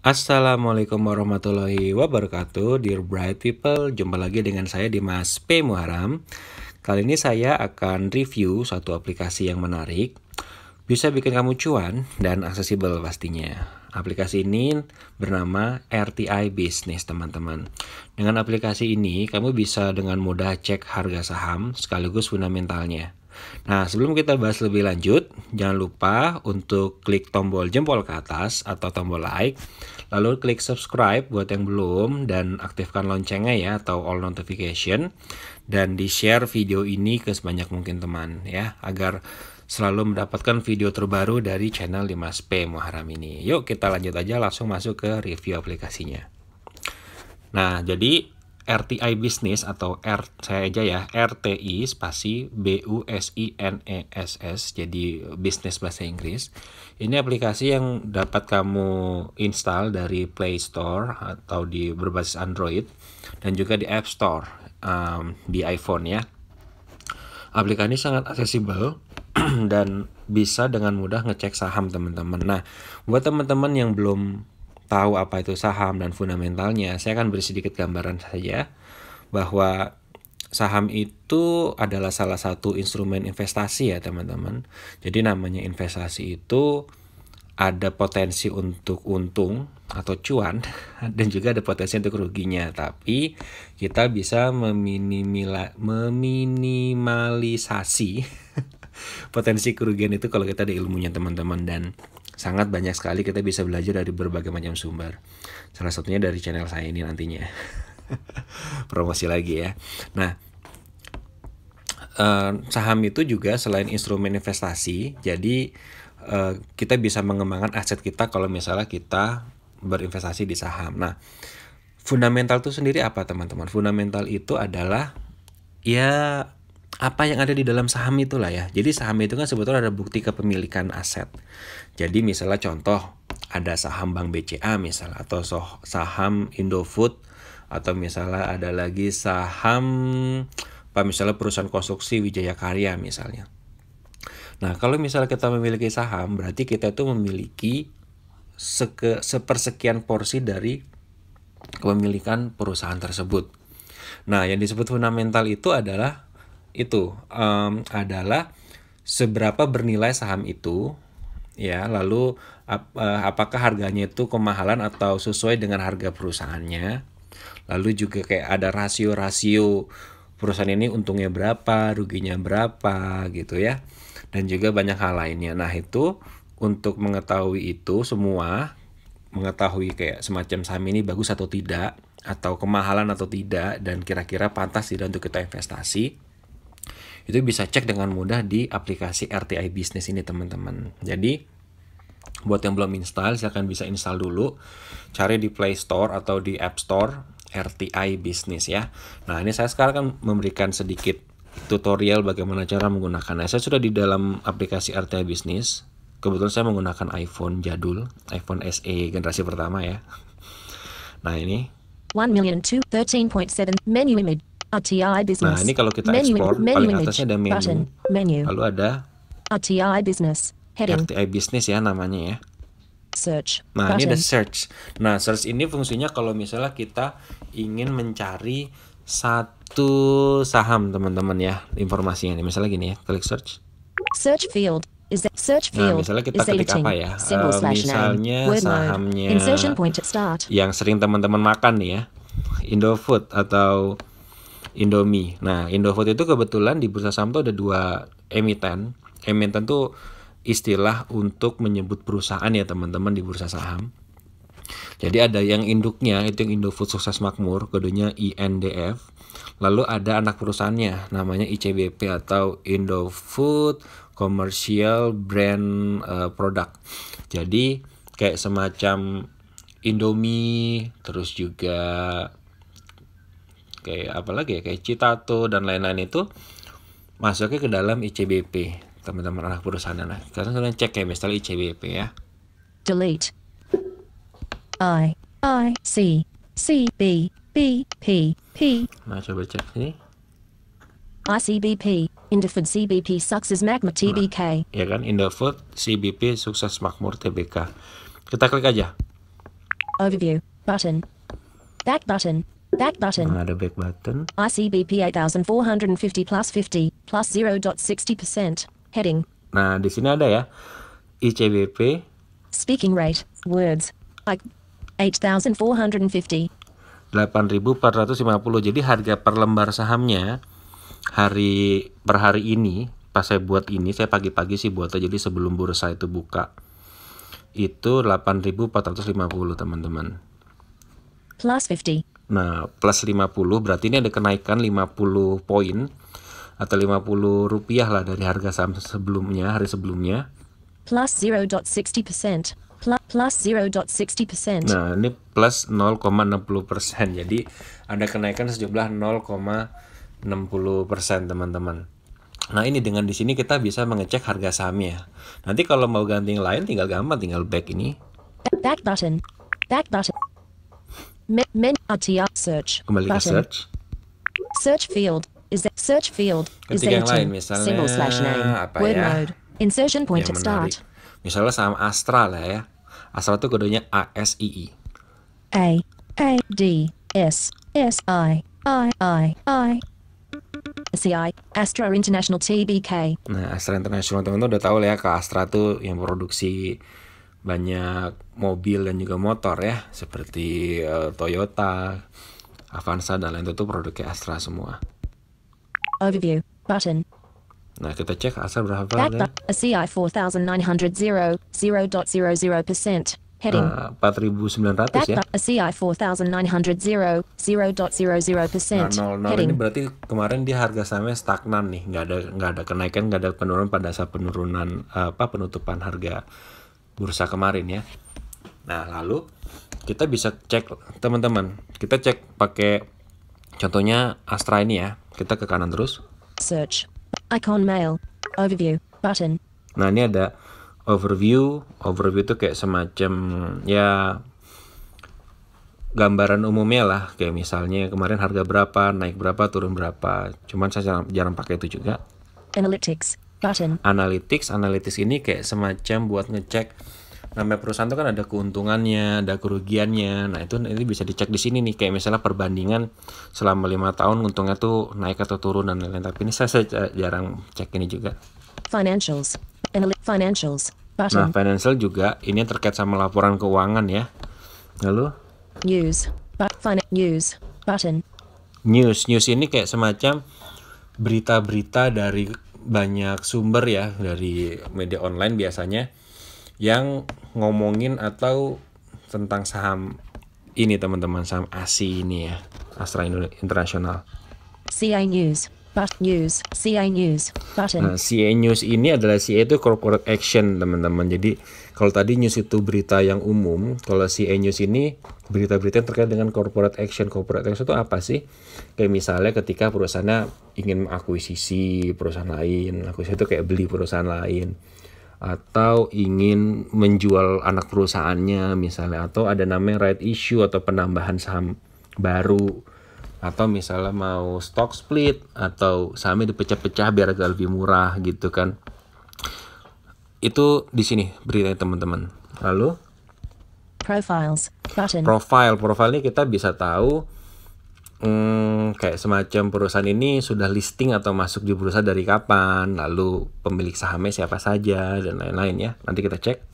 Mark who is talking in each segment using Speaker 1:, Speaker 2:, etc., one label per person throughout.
Speaker 1: Assalamualaikum warahmatullahi wabarakatuh, dear bright people. Jumpa lagi dengan saya Dimas P. Muharam. Kali ini saya akan review satu aplikasi yang menarik, bisa bikin kamu cuan dan aksesibel pastinya. Aplikasi ini bernama RTI Business, teman-teman. Dengan aplikasi ini, kamu bisa dengan mudah cek harga saham sekaligus fundamentalnya. Nah, sebelum kita bahas lebih lanjut, jangan lupa untuk klik tombol jempol ke atas atau tombol like, lalu klik subscribe buat yang belum, dan aktifkan loncengnya ya, atau all notification, dan di-share video ini ke sebanyak mungkin teman ya, agar selalu mendapatkan video terbaru dari channel Dimas P. Muharam ini. Yuk kita lanjut aja, langsung masuk ke review aplikasinya. Nah, jadi RTI Business atau saya aja ya, RTI spasi BUSINESS, jadi bisnis bahasa Inggris. Ini aplikasi yang dapat kamu install dari Play Store atau di berbasis Android dan juga di App Store di iPhone ya. Aplikasi ini sangat aksesibel dan bisa dengan mudah ngecek saham teman-teman. Nah, buat teman-teman yang belum tahu apa itu saham dan fundamentalnya, saya akan beri sedikit gambaran saja bahwa saham itu adalah salah satu instrumen investasi ya teman-teman. Jadi namanya investasi itu ada potensi untuk untung atau cuan dan juga ada potensi untuk ruginya. Tapi kita bisa meminimalisasi potensi kerugian itu kalau kita ada ilmunya teman-teman, dan sangat banyak sekali kita bisa belajar dari berbagai macam sumber. Salah satunya dari channel saya ini nantinya. Promosi lagi ya. Nah, saham itu juga selain instrumen investasi, jadi kita bisa mengembangkan aset kita kalau misalnya kita berinvestasi di saham. Nah, fundamental itu sendiri apa teman-teman? Fundamental itu adalah ya apa yang ada di dalam saham itulah ya. Jadi saham itu kan sebetulnya ada bukti kepemilikan aset. Jadi misalnya contoh, ada saham Bank BCA misalnya, atau saham Indofood, atau misalnya ada lagi saham misalnya perusahaan konstruksi Wijaya Karya misalnya. Nah, kalau misalnya kita memiliki saham, berarti kita itu memiliki sepersekian porsi dari kepemilikan perusahaan tersebut. Nah, yang disebut fundamental itu adalah seberapa bernilai saham itu ya, lalu apakah harganya itu kemahalan atau sesuai dengan harga perusahaannya. Lalu juga kayak ada rasio perusahaan ini untungnya berapa, ruginya berapa gitu ya. Dan juga banyak hal lainnya. Nah, itu untuk mengetahui itu semua, mengetahui kayak semacam saham ini bagus atau tidak, atau kemahalan atau tidak, dan kira-kira pantas tidak untuk kita investasi, itu bisa cek dengan mudah di aplikasi RTI Business ini teman-teman. Jadi buat yang belum install, silahkan bisa install dulu, cari di Play Store atau di App Store RTI Business ya. Nah, ini saya sekarang akan memberikan sedikit tutorial bagaimana cara menggunakannya. Saya sudah di dalam aplikasi RTI Business. Kebetulan saya menggunakan iPhone jadul, iPhone SE generasi pertama ya. Nah, ini
Speaker 2: 1,013.7 menu image RTI Business.
Speaker 1: Nah, ini kalau kita ekspor, paling atasnya ada menu. Lalu ada
Speaker 2: RTI Business heading.
Speaker 1: RTI Business ya namanya ya.
Speaker 2: Search.
Speaker 1: Nah, ini ada search. Nah, search ini fungsinya kalau misalnya kita ingin mencari satu saham teman-teman ya, informasinya. Misalnya gini ya, klik search.
Speaker 2: Search field.
Speaker 1: Nah, misalnya kita ketik apa ya? Misalnya sahamnya yang sering teman-teman makan nih ya, Indofood atau Indomie. Nah, Indofood itu kebetulan di bursa saham tuh ada dua emiten. Emiten tuh istilah untuk menyebut perusahaan ya teman-teman di bursa saham. Jadi ada yang induknya, itu yang Indofood Sukses Makmur, kodenya INDF. Lalu ada anak perusahaannya, namanya ICBP atau Indofood Commercial Brand Product. Jadi kayak semacam Indomie, terus juga kayak apalagi ya, kayak Citato dan lain-lain itu masuknya ke dalam ICBP teman-teman, anak perusahaan. Nah, sekarang kalian cek kayak misalnya ICBP ya.
Speaker 2: Delete. ICBP.
Speaker 1: Nah, coba cek ini.
Speaker 2: ICBP. Indofood CBP Success Magma TBK.
Speaker 1: Ya kan, Indofood CBP Sukses Makmur TBK. Kita klik aja.
Speaker 2: Overview. Button. Back button. Back button.
Speaker 1: Nah, ada back button.
Speaker 2: ICBP 8450 plus 50 plus 0.60%. Heading.
Speaker 1: Nah, di sini ada ya. ICBP
Speaker 2: Speaking rate. Words. Like 8450.
Speaker 1: 8.450. Jadi harga per lembar sahamnya per hari ini, pas saya buat ini, saya pagi-pagi sih buatnya, jadi sebelum bursa itu buka, itu 8.450 teman-teman.
Speaker 2: Plus 50.
Speaker 1: Nah, plus 50 berarti ini ada kenaikan 50 poin atau 50 rupiah lah dari harga saham sebelumnya, hari sebelumnya.
Speaker 2: Plus 0.60%. Plus 0.60%.
Speaker 1: Nah, ini plus 0,60%. Jadi ada kenaikan sejumlah 0,60% teman-teman. Nah, ini dengan di sini kita bisa mengecek harga sahamnya. Nanti kalau mau ganti yang lain tinggal gampang, tinggal back ini.
Speaker 2: Back button. Back button. Search.
Speaker 1: Kembali ke
Speaker 2: button.
Speaker 1: search.
Speaker 2: Search field. Is that search field? Is
Speaker 1: Ketik yang
Speaker 2: there
Speaker 1: lain, misalnya
Speaker 2: symbol slash name.
Speaker 1: apa
Speaker 2: Word
Speaker 1: ya?
Speaker 2: mode. Insertion point
Speaker 1: Yang
Speaker 2: at
Speaker 1: menarik.
Speaker 2: start.
Speaker 1: Misalnya saham Astra lah ya. Astra itu kodenya ASII.
Speaker 2: A S I SCI Astra International TBK.
Speaker 1: Nah, Astra International teman-teman udah tahu lah ya, ke Astra tuh yang produksi banyak mobil dan juga motor ya, seperti Toyota, Avanza dan lain, itu produknya Astra semua.
Speaker 2: Overview button.
Speaker 1: Nah, kita cek Astra berapa
Speaker 2: Back
Speaker 1: harga?
Speaker 2: ACI 4900 0.00%. Heading.
Speaker 1: 4.900 ya.
Speaker 2: Back ACI 4900 0.00%.
Speaker 1: Nah, 00 ini
Speaker 2: Heading.
Speaker 1: berarti kemarin dia harga sahamnya stagnan nih, nggak ada kenaikan, nggak ada penurunan pada saat penutupan harga bursa kemarin ya. Nah, lalu kita bisa cek teman-teman, kita cek pakai contohnya Astra ini ya. Kita ke kanan terus.
Speaker 2: Search. Icon mail. Overview button.
Speaker 1: Nah, ini ada overview. Overview itu kayak semacam ya gambaran umumnya lah, kayak misalnya kemarin harga berapa, naik berapa, turun berapa. Cuman saya jarang pakai itu juga.
Speaker 2: Analytics button.
Speaker 1: Analytics ini kayak semacam buat ngecek namanya perusahaan itu kan ada keuntungannya, ada kerugiannya. Nah, itu bisa dicek di sini nih, kayak misalnya perbandingan selama 5 tahun untungnya tuh naik atau turun dan lain-lain. Tapi ini saya jarang cek ini juga.
Speaker 2: Financials. Financials
Speaker 1: Nah,
Speaker 2: button.
Speaker 1: financial juga ini terkait sama laporan keuangan ya. Lalu
Speaker 2: News. News button.
Speaker 1: news ini kayak semacam berita-berita dari banyak sumber ya, dari media online biasanya, yang ngomongin atau tentang saham ini teman-teman, saham ASI ini ya, Astra International.
Speaker 2: CA News. News. CA News button.
Speaker 1: Nah, CA News ini adalah, CA itu corporate action teman-teman. Jadi kalau tadi news itu berita yang umum, kalau CA News ini berita-berita yang terkait dengan corporate action. Corporate action itu apa sih? Kayak misalnya ketika perusahaannya ingin mengakuisisi perusahaan lain, akuisisi itu kayak beli perusahaan lain, atau ingin menjual anak perusahaannya misalnya, atau ada namanya right issue atau penambahan saham baru, atau misalnya mau stock split atau sahamnya dipecah-pecah biar agak lebih murah gitu kan. Itu di sini beritanya teman-teman. Lalu
Speaker 2: Profiles button.
Speaker 1: profile ini kita bisa tahu kayak semacam perusahaan ini sudah listing atau masuk di bursa dari kapan, lalu pemilik sahamnya siapa saja dan lain-lain ya. Nanti kita cek.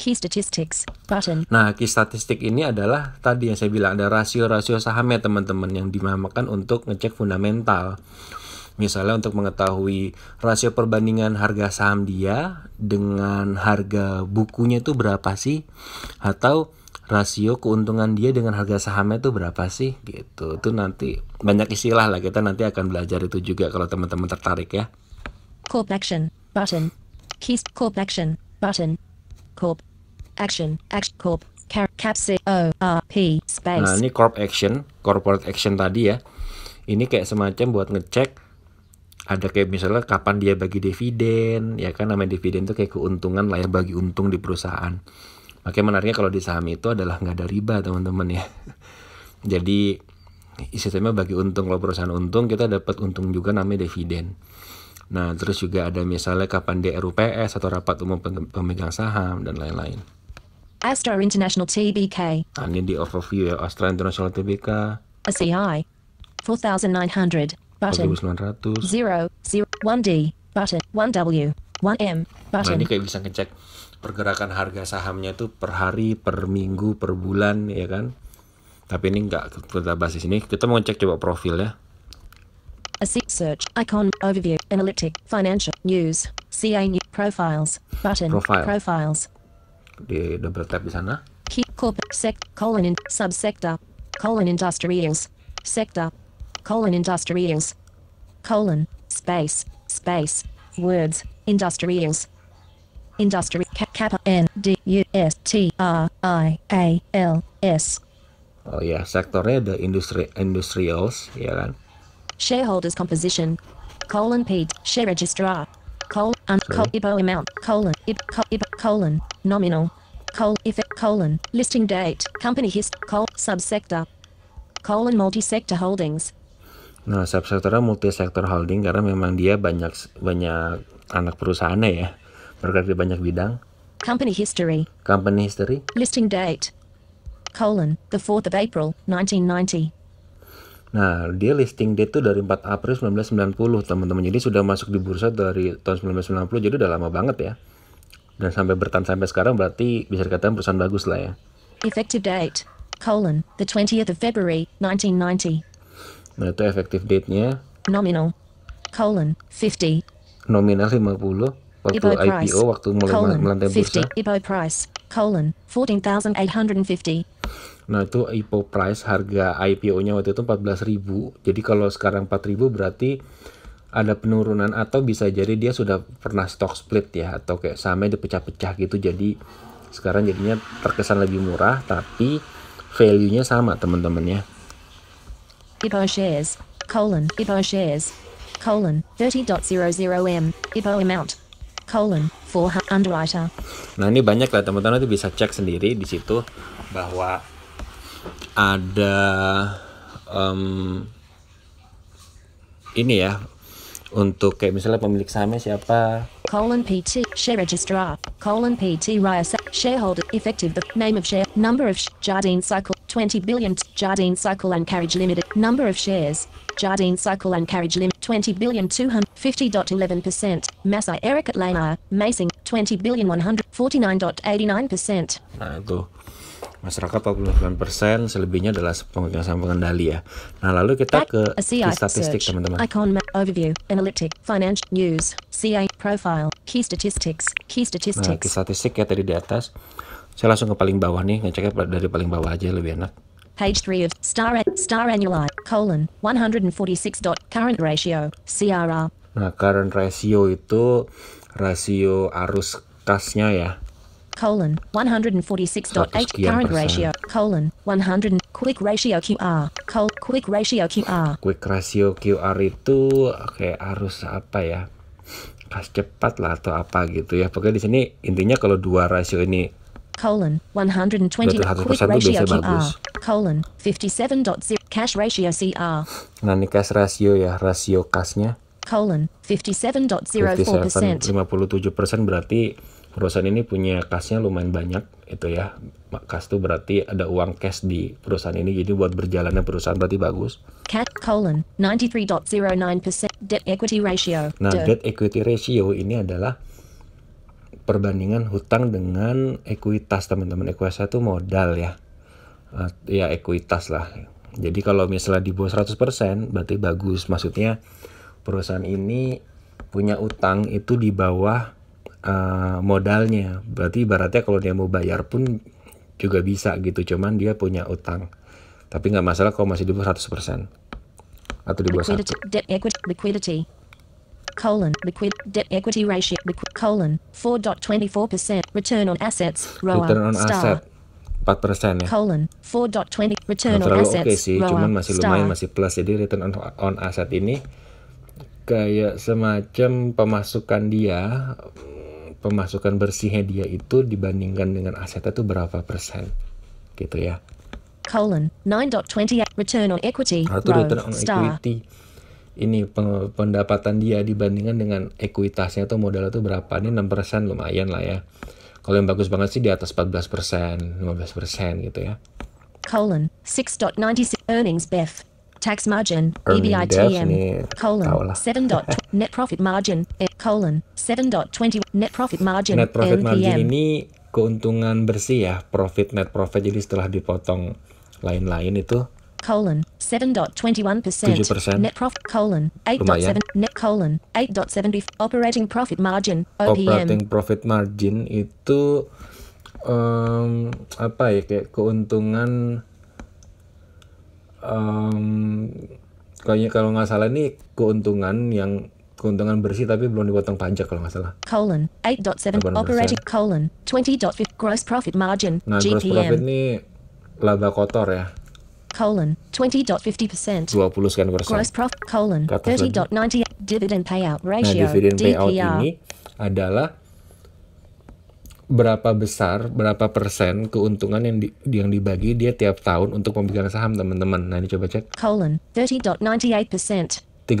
Speaker 2: Key statistics button.
Speaker 1: Nah, key statistik ini adalah tadi yang saya bilang, ada rasio-rasio sahamnya teman-teman yang dinamakan untuk ngecek fundamental. Misalnya untuk mengetahui rasio perbandingan harga saham dia dengan harga bukunya itu berapa sih, atau rasio keuntungan dia dengan harga sahamnya itu berapa sih gitu. Itu nanti banyak istilah lah, kita nanti akan belajar itu juga kalau teman-teman tertarik ya.
Speaker 2: Corp action button. Key corp action button. Corp action corp cap C O R P space.
Speaker 1: Nah, ini corporate action tadi ya. Ini kayak semacam buat ngecek, ada kayak misalnya kapan dia bagi dividen, ya kan, namanya dividen itu kayak keuntungan lah ya, bagi untung di perusahaan. Makanya menariknya kalau di saham itu adalah nggak ada riba teman-teman ya. Jadi sistemnya bagi untung, kalau perusahaan untung kita dapat untung juga, namanya dividen. Nah, terus juga ada misalnya kapan dia RUPS atau rapat umum pemegang saham dan lain-lain.
Speaker 2: Astra International TBK.
Speaker 1: Nah, ini di overview ya, Astra International TBK
Speaker 2: ACI. 4,900. Button.
Speaker 1: 4.900.
Speaker 2: 0, 0, 1D. Button. 1W. 1M.
Speaker 1: Nah,
Speaker 2: Button.
Speaker 1: ini kayak bisa ngecek pergerakan harga sahamnya tuh per hari, per minggu, per bulan, ya kan? Tapi ini nggak kita bahas di sini. Kita mau ngecek coba profil ya.
Speaker 2: A search icon overview analytic financial news CA new profiles button
Speaker 1: Profile.
Speaker 2: profiles
Speaker 1: Di double tap di sana.
Speaker 2: key corporate sec colon in subsector colon industrials sector colon industrials colon space space words industrials industry kappa N D U S T R I A L S
Speaker 1: Oh ya, sektornya ada industrials, ya kan?
Speaker 2: shareholders composition colon P share registrar colon IBO amount colon IBO colon nominal colon effect colon listing date company subsector colon multi-sector holdings
Speaker 1: Nah, subsektornya multi-sektor holding karena memang dia banyak anak perusahaannya ya, bergerak di banyak bidang.
Speaker 2: company history
Speaker 1: Company history.
Speaker 2: listing date colon the 4th of April 1990
Speaker 1: Nah, dia listing date tuh dari 4 April 1990, teman-teman. Jadi sudah masuk di bursa dari tahun 1990, jadi udah lama banget ya. Dan sampai bertahan sampai sekarang berarti bisa dikatakan perusahaan bagus lah ya.
Speaker 2: effective date colon the 20th of February 1990
Speaker 1: Nah, itu effective date-nya
Speaker 2: nominal colon 50
Speaker 1: nominal 50 waktu
Speaker 2: IBO price
Speaker 1: IPO, waktu mulai
Speaker 2: colon
Speaker 1: melantai
Speaker 2: 50
Speaker 1: bursa.
Speaker 2: IBO price colon 14,850
Speaker 1: Nah, itu IPO price, harga IPO-nya waktu itu 14.000. Jadi kalau sekarang 4.000 berarti ada penurunan atau bisa jadi dia sudah pernah stock split ya, atau kayak sahamnya dipecah-pecah gitu. Jadi sekarang jadinya terkesan lebih murah tapi value-nya sama, teman-teman ya.
Speaker 2: IBO shares colon IBO shares colon 30.00M IBO amount colon 400 underwriter
Speaker 1: Nah, ini banyak lah teman-teman, nanti bisa cek sendiri di situ bahwa ada ini ya, untuk kayak misalnya pemilik sahamnya siapa,
Speaker 2: colon PT share registrar colon PT Rias shareholder effective the name of share number of Jardine Cycle 20 billion Jardine Cycle and Carriage Limited number of shares Jardine Cycle and Carriage Limit 20 billion 250.11% Masai Eric Atlanta Macing 20 billion 149.89%
Speaker 1: nah itu masyarakat 49%, selebihnya adalah pemegang saham pengendali ya. Nah, lalu kita ke key statistik, teman-teman.
Speaker 2: icon map overview analytic financial news CA profile key statistics
Speaker 1: Nah, key
Speaker 2: statistics
Speaker 1: statistik ya tadi di atas. Saya langsung ke paling bawah nih, ngeceknya dari paling bawah aja lebih enak.
Speaker 2: page 3 of star annualized colon 146 current ratio CRR
Speaker 1: Nah, current ratio itu rasio arus kasnya ya.
Speaker 2: colon 146.8
Speaker 1: sekian
Speaker 2: current
Speaker 1: persen.
Speaker 2: ratio colon 100 quick ratio QR quick ratio QR
Speaker 1: Quick ratio QR itu kayak arus apa ya? Kas cepat lah atau apa gitu ya. Pokoknya di sini intinya kalau dua rasio ini
Speaker 2: colon 120
Speaker 1: Berarti 100%
Speaker 2: quick
Speaker 1: tuh
Speaker 2: ratio
Speaker 1: biasanya
Speaker 2: QR
Speaker 1: bagus.
Speaker 2: colon 57.0 cash ratio CR
Speaker 1: Nah, ini cash ratio ya, rasio kasnya
Speaker 2: colon 57.04%
Speaker 1: 57% berarti perusahaan ini punya kasnya lumayan banyak itu ya. Kas tuh berarti ada uang cash di perusahaan ini, jadi buat berjalannya perusahaan berarti bagus.
Speaker 2: cat colon 93.09% debt equity ratio
Speaker 1: Nah,
Speaker 2: DE.
Speaker 1: debt equity ratio ini adalah perbandingan hutang dengan ekuitas, teman-teman. Ekuitas itu modal ya. Ya ekuitas lah. Jadi kalau misalnya di bawah 100% berarti bagus. Maksudnya perusahaan ini punya utang itu di bawah modalnya. Berarti ibaratnya kalau dia mau bayar pun juga bisa gitu. Cuman dia punya utang. Tapi nggak masalah kalau masih di bawah 100% atau di bawah 1.
Speaker 2: debt equity colon debt equity ratio colon 4.24% return on assets ROA
Speaker 1: Return on
Speaker 2: star
Speaker 1: asset 4% ya.
Speaker 2: colon 4.20 return
Speaker 1: Nggak
Speaker 2: on
Speaker 1: terlalu
Speaker 2: assets
Speaker 1: oke sih,
Speaker 2: ROA
Speaker 1: cuman masih lumayan,
Speaker 2: star
Speaker 1: masih plus. Jadi return on asset ini kayak semacam pemasukan bersihnya dia itu dibandingkan dengan asetnya itu berapa persen gitu ya.
Speaker 2: colon 9.28 return on equity
Speaker 1: Nah, itu
Speaker 2: ROA
Speaker 1: return on
Speaker 2: star
Speaker 1: equity. Ini pendapatan dia dibandingkan dengan ekuitasnya atau modalnya itu berapa. Ini 6%, lumayan lah ya. Kalau yang bagus banget sih di atas 14%, 15% gitu ya.
Speaker 2: 6.96 earnings BEF tax margin
Speaker 1: Earning def
Speaker 2: EBITM
Speaker 1: ini tau lah.
Speaker 2: 7. Net profit margin 7.20 net profit margin
Speaker 1: Net profit margin
Speaker 2: NPM
Speaker 1: ini keuntungan bersih ya, net profit, jadi setelah dipotong lain-lain itu
Speaker 2: 7.21%
Speaker 1: 7%.
Speaker 2: net profit 8.7
Speaker 1: Lumayan.
Speaker 2: net 8.70 operating profit margin OPM
Speaker 1: Operating profit margin itu apa ya, kayak keuntungan kayaknya kalau nggak salah ini keuntungan bersih tapi belum dipotong pajak kalau nggak salah.
Speaker 2: 8.7
Speaker 1: 8%.
Speaker 2: operating 20.5 gross profit margin
Speaker 1: Nah, gross profit
Speaker 2: GPM
Speaker 1: ini laba kotor ya,
Speaker 2: 20.50%
Speaker 1: 20 sekian persen.
Speaker 2: gross profit
Speaker 1: Ke atas lagi.
Speaker 2: 30.90 dividend payout
Speaker 1: Nah,
Speaker 2: ratio
Speaker 1: dividen payout
Speaker 2: DPR
Speaker 1: ini adalah berapa persen keuntungan yang dibagi dia tiap tahun untuk pemegang saham, teman-teman. Nah, ini coba cek.
Speaker 2: 30.98%
Speaker 1: 30%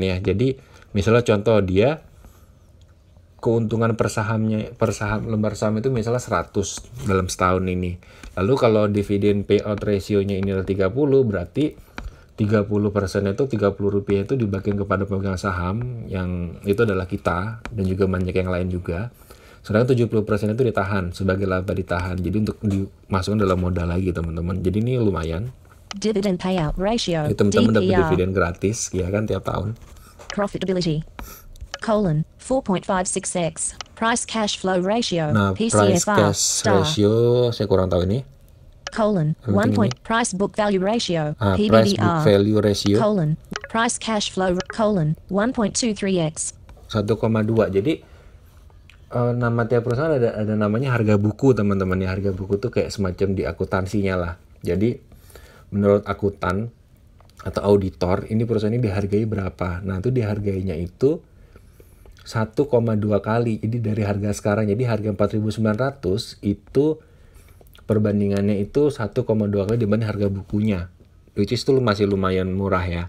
Speaker 1: ya. Jadi misalnya contoh dia keuntungan per lembar saham itu misalnya 100 dalam setahun ini. Lalu kalau dividen payout ratio-nya ini adalah 30, berarti 30% itu 30 rupiah itu dibagikan kepada pemegang saham, yang itu adalah kita dan juga banyak yang lain juga. Sedangkan 70% itu ditahan sebagai laba, ditahan. Jadi untuk dimasukkan dalam modal lagi, teman-teman. Jadi ini lumayan.
Speaker 2: dividend payout ratio
Speaker 1: Teman-teman dapat
Speaker 2: DPR
Speaker 1: dividen gratis ya kan tiap tahun.
Speaker 2: profitability 4.56x price cash flow ratio
Speaker 1: Nah, price
Speaker 2: PCFR
Speaker 1: cash
Speaker 2: star
Speaker 1: ratio saya kurang tahu ini.
Speaker 2: 1 point price book value ratio
Speaker 1: Price book
Speaker 2: PBVR
Speaker 1: value ratio
Speaker 2: price cash flow 1.23x
Speaker 1: 1,2. Jadi nama tiap perusahaan ada namanya harga buku, teman-teman ya. Harga buku tuh kayak semacam di akuntansinya lah. Jadi menurut akuntan atau auditor, ini perusahaan ini dihargai berapa. Nah, itu dihargainya itu 1,2 kali. Jadi dari harga sekarang, jadi harga 4.900 itu perbandingannya itu 1,2 kali dibanding harga bukunya. Which is itu masih lumayan murah ya.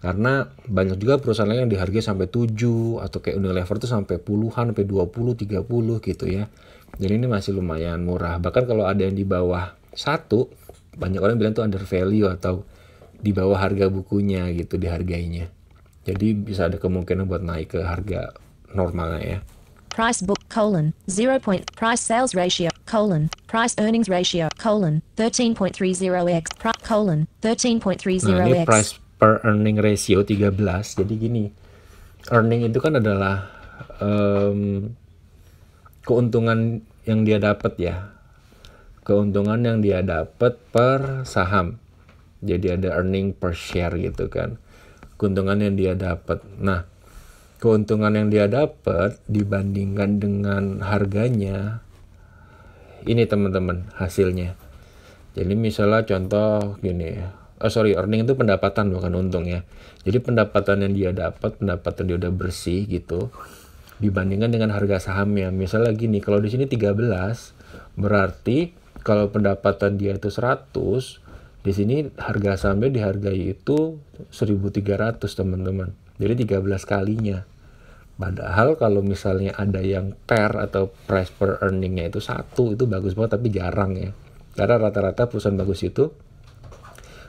Speaker 1: Karena banyak juga perusahaan lain yang dihargai sampai 7 atau kayak Unilever tuh sampai puluhan, sampai 20, 30 gitu ya. Jadi ini masih lumayan murah. Bahkan kalau ada yang di bawah 1, banyak orang bilang tuh under value atau di bawah harga bukunya gitu dihargainya. Jadi bisa ada kemungkinan buat naik ke harga normalnya ya.
Speaker 2: price book 0 price sales ratio price earnings ratio 13.30x 13.30x
Speaker 1: Nah, ini price per earning ratio 13. Jadi gini, earning itu kan adalah keuntungan yang dia dapat ya. Keuntungan yang dia dapat per saham. Jadi ada earning per share gitu kan. Keuntungan yang dia dapat. Nah, keuntungan yang dia dapat dibandingkan dengan harganya, ini teman-teman hasilnya. Jadi misalnya contoh gini, earning itu pendapatan bukan untung ya. Jadi pendapatan yang dia dapat, pendapatan dia udah bersih gitu, dibandingkan dengan harga sahamnya. Misalnya gini, kalau di sini 13, berarti kalau pendapatan dia itu 100, di sini harga sahamnya dihargai itu 1.300, teman-teman. Jadi 13 kalinya. Padahal kalau misalnya ada yang pair atau price per earningnya itu 1, itu bagus banget tapi jarang ya. Karena rata-rata perusahaan bagus itu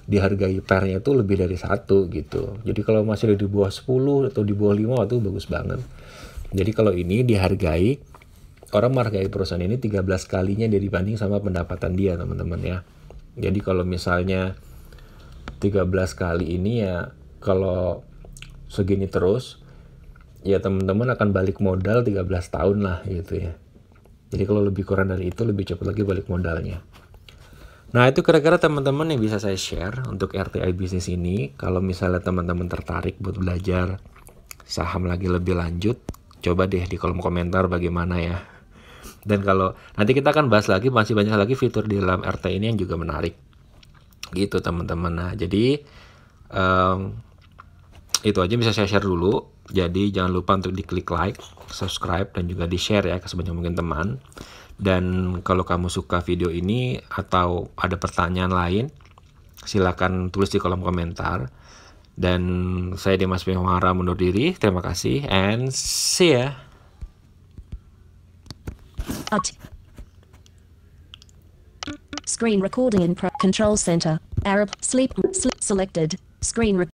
Speaker 1: dihargai pairnya itu lebih dari 1 gitu. Jadi kalau masih di bawah 10 atau di bawah 5 itu bagus banget. Jadi kalau ini dihargai, orang menghargai perusahaan ini 13 kalinya dia dibanding sama pendapatan dia, teman-teman ya. Jadi kalau misalnya 13 kali ini ya, kalau segini terus, ya teman-teman akan balik modal 13 tahun lah gitu ya. Jadi kalau lebih kurang dari itu, lebih cepat lagi balik modalnya. Nah, itu kira-kira teman-teman yang bisa saya share untuk RTI bisnis ini. Kalau misalnya teman-teman tertarik buat belajar saham lagi lebih lanjut, coba deh di kolom komentar bagaimana ya. Dan kalau nanti kita akan bahas lagi, masih banyak lagi fitur di dalam RTI ini yang juga menarik. Gitu teman-teman. Nah, jadi itu aja bisa saya share dulu. Jadi jangan lupa untuk diklik like, subscribe, dan juga di-share ya ke sebanyak mungkin teman. Dan kalau kamu suka video ini atau ada pertanyaan lain, silakan tulis di kolom komentar. Dan saya Dimas Bimawara mundur diri. Terima kasih and see ya.
Speaker 2: Screen recording in control center. Arab sleep selected. Screen